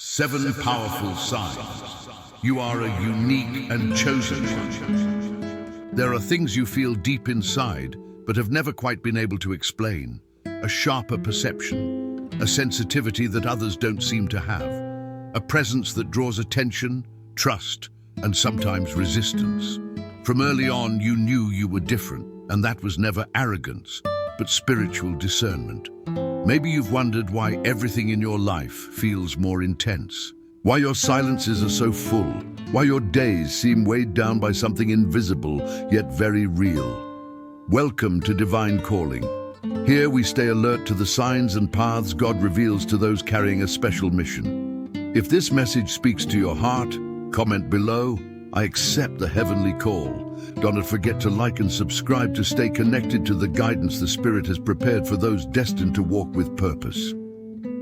7 powerful signs. You are a unique and chosen one. There are things you feel deep inside, but have never quite been able to explain. A sharper perception, a sensitivity that others don't seem to have, a presence that draws attention, trust, and sometimes resistance. From early on, you knew you were different, and that was never arrogance, but spiritual discernment. Maybe you've wondered why everything in your life feels more intense, why your silences are so full, why your days seem weighed down by something invisible yet very real. Welcome to Divine Calling. Here we stay alert to the signs and paths God reveals to those carrying a special mission. If this message speaks to your heart, comment below. I accept the heavenly call. Don't forget to like and subscribe to stay connected to the guidance the Spirit has prepared for those destined to walk with purpose.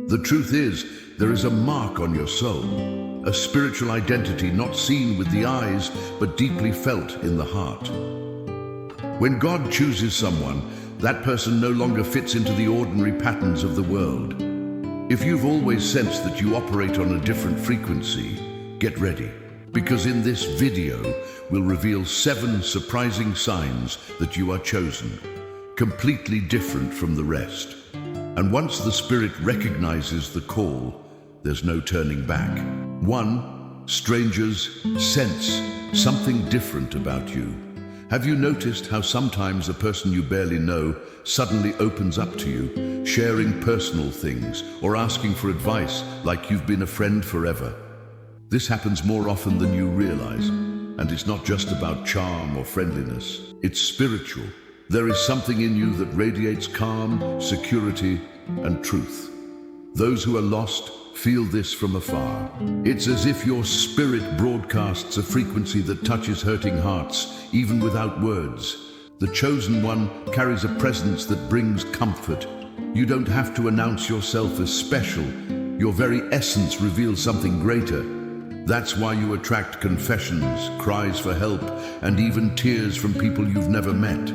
The truth is, there is a mark on your soul, a spiritual identity not seen with the eyes, but deeply felt in the heart. When God chooses someone, that person no longer fits into the ordinary patterns of the world. If you've always sensed that you operate on a different frequency, get ready. Because in this video, we'll reveal 7 surprising signs that you are chosen, completely different from the rest. And once the Spirit recognizes the call, there's no turning back. 1. Strangers sense something different about you. Have you noticed how sometimes a person you barely know suddenly opens up to you, sharing personal things or asking for advice like you've been a friend forever? This happens more often than you realize, and it's not just about charm or friendliness. It's spiritual. There is something in you that radiates calm, security, and truth. Those who are lost feel this from afar. It's as if your spirit broadcasts a frequency that touches hurting hearts, even without words. The chosen one carries a presence that brings comfort. You don't have to announce yourself as special. Your very essence reveals something greater. That's why you attract confessions, cries for help, and even tears from people you've never met.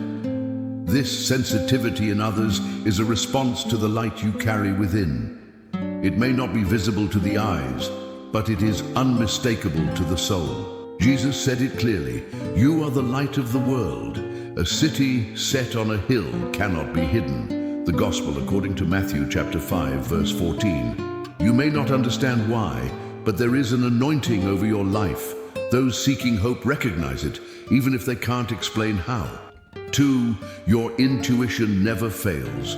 This sensitivity in others is a response to the light you carry within. It may not be visible to the eyes, but it is unmistakable to the soul. Jesus said it clearly, "You are the light of the world. A city set on a hill cannot be hidden." The Gospel according to Matthew chapter 5, verse 14. You may not understand why, but there is an anointing over your life. Those seeking hope recognize it, even if they can't explain how. 2. Your intuition never fails,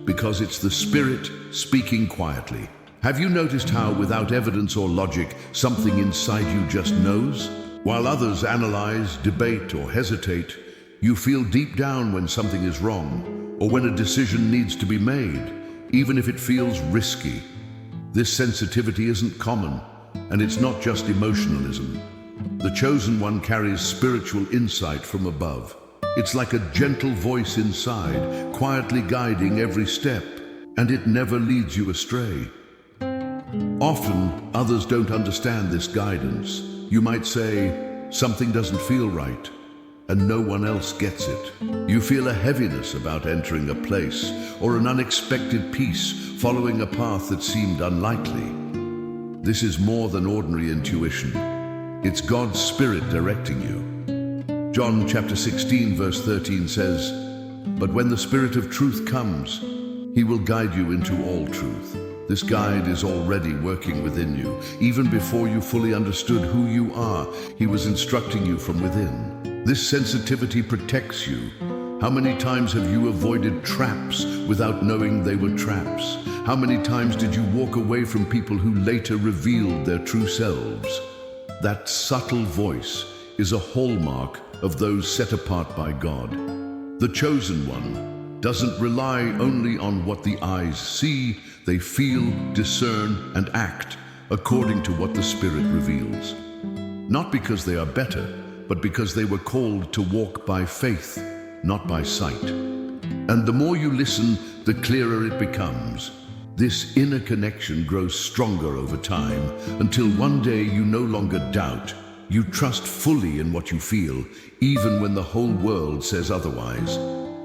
because it's the Spirit speaking quietly. Have you noticed how, without evidence or logic, something inside you just knows? While others analyze, debate, or hesitate, you feel deep down when something is wrong, or when a decision needs to be made, even if it feels risky. This sensitivity isn't common, and it's not just emotionalism. The chosen one carries spiritual insight from above. It's like a gentle voice inside, quietly guiding every step, and it never leads you astray. Often, others don't understand this guidance. You might say, something doesn't feel right, and no one else gets it. You feel a heaviness about entering a place, or an unexpected peace following a path that seemed unlikely. This is more than ordinary intuition. It's God's Spirit directing you. John chapter 16 verse 13 says, "But when the Spirit of truth comes, He will guide you into all truth." This guide is already working within you. Even before you fully understood who you are, He was instructing you from within. This sensitivity protects you. How many times have you avoided traps without knowing they were traps? How many times did you walk away from people who later revealed their true selves? That subtle voice is a hallmark of those set apart by God. The chosen one doesn't rely only on what the eyes see. They feel, discern, and act according to what the Spirit reveals. Not because they are better, but because they were called to walk by faith, not by sight. And the more you listen, the clearer it becomes. This inner connection grows stronger over time, until one day you no longer doubt. You trust fully in what you feel, even when the whole world says otherwise.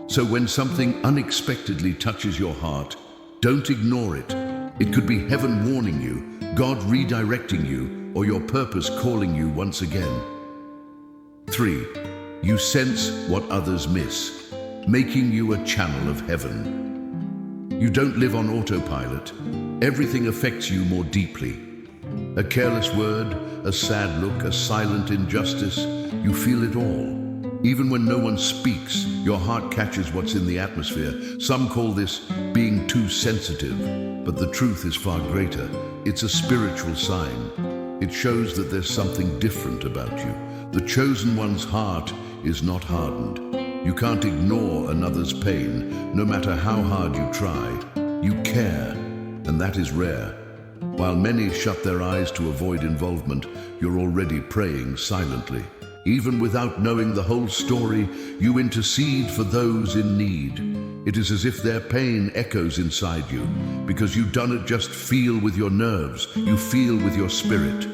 So when something unexpectedly touches your heart, don't ignore it. It could be heaven warning you, God redirecting you, or your purpose calling you once again. 3. You sense what others miss, making you a channel of heaven. You don't live on autopilot. Everything affects you more deeply. A careless word, a sad look, a silent injustice, you feel it all. Even when no one speaks, your heart catches what's in the atmosphere. Some call this being too sensitive, but the truth is far greater. It's a spiritual sign. It shows that there's something different about you. The chosen one's heart is not hardened. You can't ignore another's pain, no matter how hard you try. You care, and that is rare. While many shut their eyes to avoid involvement, you're already praying silently. Even without knowing the whole story, you intercede for those in need. It is as if their pain echoes inside you, because you don't just feel with your nerves, you feel with your spirit.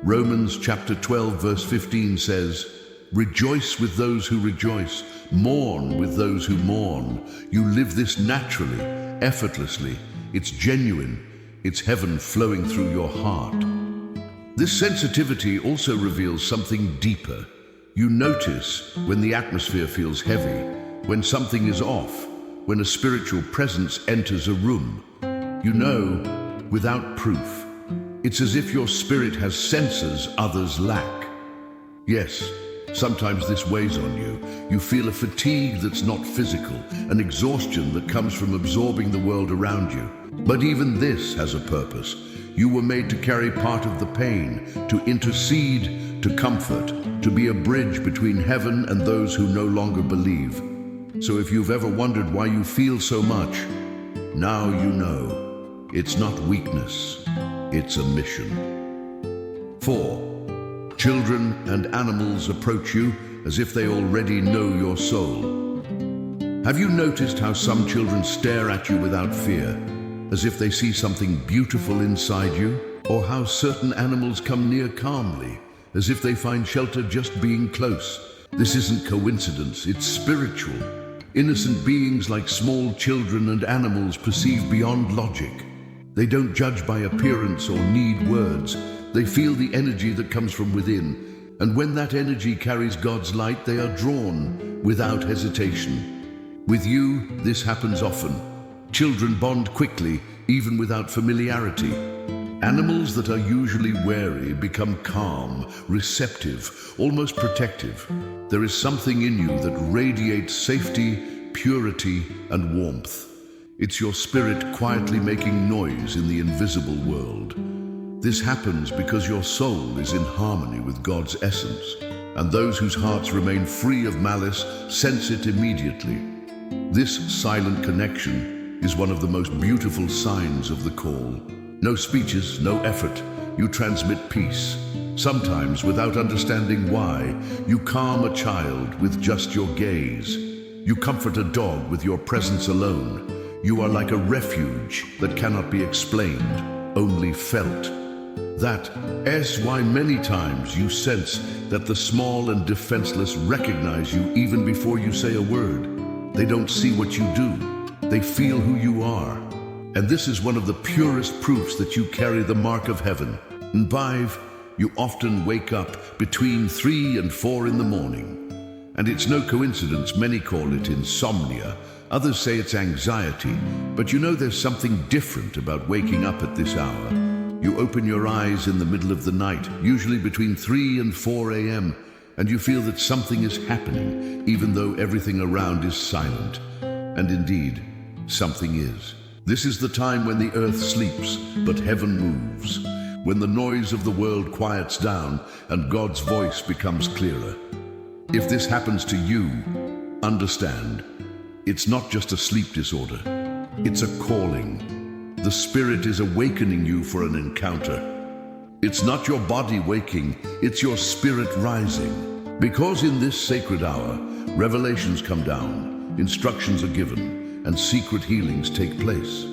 Romans chapter 12 verse 15 says, "Rejoice with those who rejoice, mourn with those who mourn." You live this naturally, effortlessly. It's genuine. It's heaven flowing through your heart. This sensitivity also reveals something deeper. You notice when the atmosphere feels heavy, when something is off, when a spiritual presence enters a room. You know, without proof. It's as if your spirit has sensors others lack. Yes, sometimes this weighs on you. You feel a fatigue that's not physical, an exhaustion that comes from absorbing the world around you. But even this has a purpose. You were made to carry part of the pain, to intercede, to comfort, to be a bridge between heaven and those who no longer believe. So if you've ever wondered why you feel so much, now you know. It's not weakness, it's a mission. 4. Children and animals approach you as if they already know your soul. Have you noticed how some children stare at you without fear, as if they see something beautiful inside you? Or how certain animals come near calmly, as if they find shelter just being close? This isn't coincidence, it's spiritual. Innocent beings like small children and animals perceive beyond logic. They don't judge by appearance or need words. They feel the energy that comes from within. And when that energy carries God's light, they are drawn without hesitation. With you, this happens often. Children bond quickly, even without familiarity. Animals that are usually wary become calm, receptive, almost protective. There is something in you that radiates safety, purity, and warmth. It's your spirit quietly making noise in the invisible world. This happens because your soul is in harmony with God's essence, and those whose hearts remain free of malice sense it immediately. This silent connection is one of the most beautiful signs of the call. No speeches, no effort. You transmit peace. Sometimes, without understanding why, you calm a child with just your gaze. You comfort a dog with your presence alone. You are like a refuge that cannot be explained, only felt. That is why many times you sense that the small and defenseless recognize you even before you say a word. They don't see what you do. They feel who you are. And this is one of the purest proofs that you carry the mark of heaven. And 5, you often wake up between 3 and 4 in the morning. And it's no coincidence many call it insomnia. Others say it's anxiety. But you know there's something different about waking up at this hour. You open your eyes in the middle of the night, usually between 3 and 4 a.m., and you feel that something is happening, even though everything around is silent. And indeed, something is. This is the time when the earth sleeps, but heaven moves. When the noise of the world quiets down and God's voice becomes clearer. If this happens to you, understand, it's not just a sleep disorder. It's a calling. The Spirit is awakening you for an encounter. It's not your body waking, it's your spirit rising. Because in this sacred hour, revelations come down, instructions are given, and secret healings take place.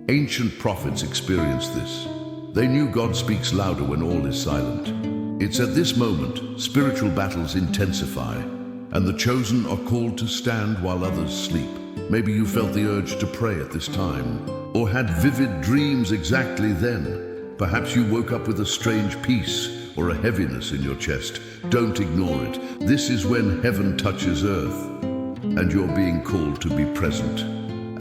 Ancient prophets experienced this. They knew God speaks louder when all is silent. It's at this moment spiritual battles intensify, and the chosen are called to stand while others sleep. Maybe you felt the urge to pray at this time, or had vivid dreams exactly then. Perhaps you woke up with a strange peace or a heaviness in your chest. Don't ignore it. This is when heaven touches earth and you're being called to be present.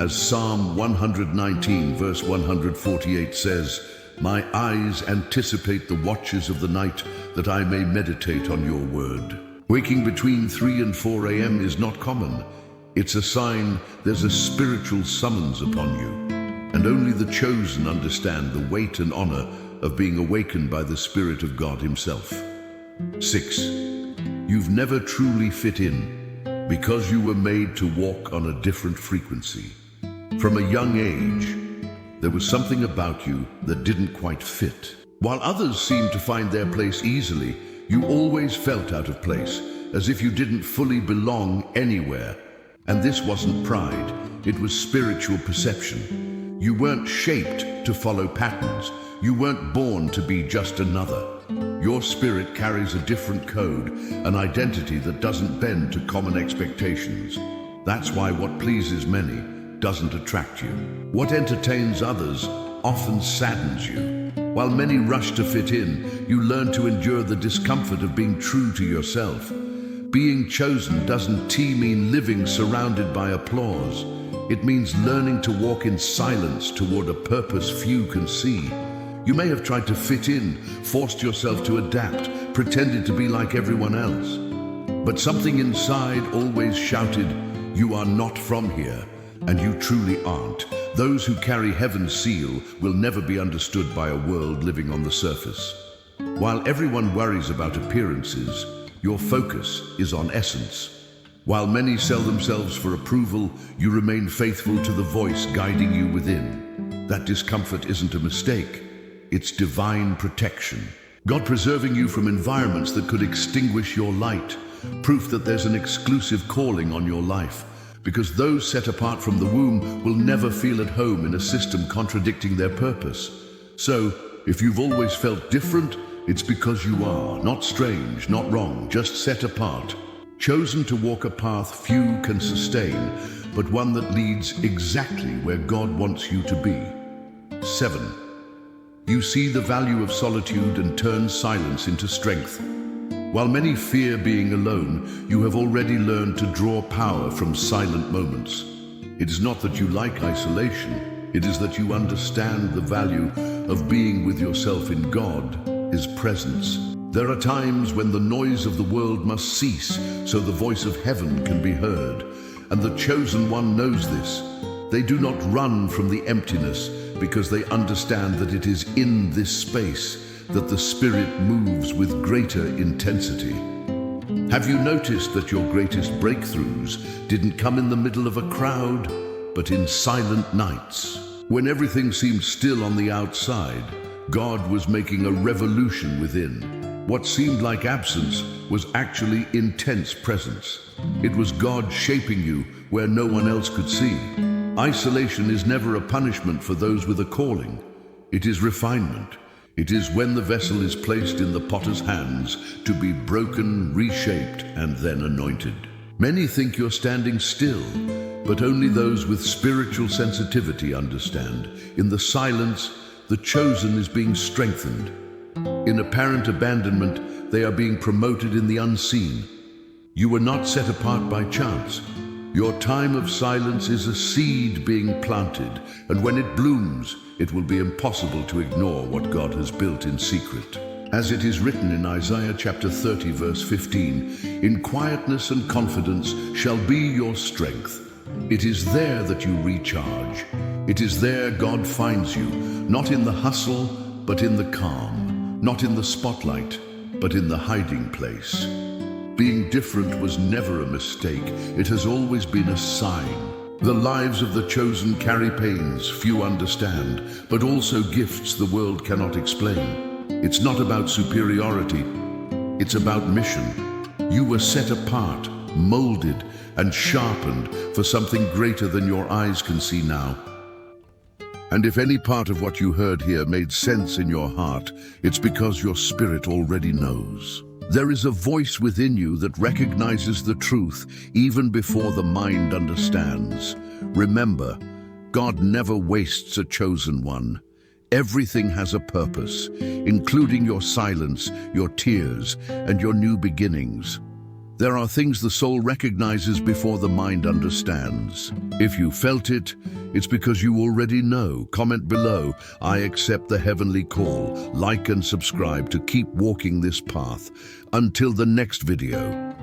As Psalm 119 verse 148 says, "My eyes anticipate the watches of the night, that I may meditate on your word." Waking between 3 and 4 a.m. is not common. It's a sign there's a spiritual summons upon you. And only the chosen understand the weight and honor of being awakened by the Spirit of God Himself. 6. You've never truly fit in because you were made to walk on a different frequency. From a young age, there was something about you that didn't quite fit. While others seemed to find their place easily, you always felt out of place, as if you didn't fully belong anywhere. And this wasn't pride, it was spiritual perception. You weren't shaped to follow patterns. You weren't born to be just another. Your spirit carries a different code, an identity that doesn't bend to common expectations. That's why what pleases many doesn't attract you. What entertains others often saddens you. While many rush to fit in, you learn to endure the discomfort of being true to yourself. Being chosen doesn't mean living surrounded by applause. It means learning to walk in silence toward a purpose few can see. You may have tried to fit in, forced yourself to adapt, pretended to be like everyone else. But something inside always shouted, "You are not from here." And you truly aren't. Those who carry heaven's seal will never be understood by a world living on the surface. While everyone worries about appearances, your focus is on essence. While many sell themselves for approval, you remain faithful to the voice guiding you within. That discomfort isn't a mistake. It's divine protection. God preserving you from environments that could extinguish your light. Proof that there's an exclusive calling on your life. Because those set apart from the womb will never feel at home in a system contradicting their purpose. So, if you've always felt different, it's because you are, not strange, not wrong, just set apart. Chosen to walk a path few can sustain, but one that leads exactly where God wants you to be. 7. You see the value of solitude and turn silence into strength. While many fear being alone, you have already learned to draw power from silent moments. It is not that you like isolation, it is that you understand the value of being with yourself in God, His presence. There are times when the noise of the world must cease so the voice of heaven can be heard. And the chosen one knows this. They do not run from the emptiness because they understand that it is in this space that the Spirit moves with greater intensity. Have you noticed that your greatest breakthroughs didn't come in the middle of a crowd, but in silent nights? When everything seemed still on the outside, God was making a revolution within. What seemed like absence was actually intense presence. It was God shaping you where no one else could see. Isolation is never a punishment for those with a calling. It is refinement. It is when the vessel is placed in the potter's hands to be broken, reshaped, and then anointed. Many think you're standing still, but only those with spiritual sensitivity understand. In the silence, the chosen is being strengthened. In apparent abandonment, they are being promoted in the unseen. You were not set apart by chance. Your time of silence is a seed being planted, and when it blooms, it will be impossible to ignore what God has built in secret. As it is written in Isaiah chapter 30, verse 15, "In quietness and confidence shall be your strength." It is there that you recharge. It is there God finds you, not in the hustle, but in the calm, not in the spotlight, but in the hiding place. Being different was never a mistake. It has always been a sign. The lives of the chosen carry pains few understand, but also gifts the world cannot explain. It's not about superiority, it's about mission. You were set apart, molded, and sharpened for something greater than your eyes can see now. And if any part of what you heard here made sense in your heart, it's because your spirit already knows. There is a voice within you that recognizes the truth even before the mind understands. Remember, God never wastes a chosen one. Everything has a purpose, including your silence, your tears, and your new beginnings. There are things the soul recognizes before the mind understands. If you felt it, it's because you already know. Comment below, I accept the heavenly call. Like and subscribe to keep walking this path. Until the next video.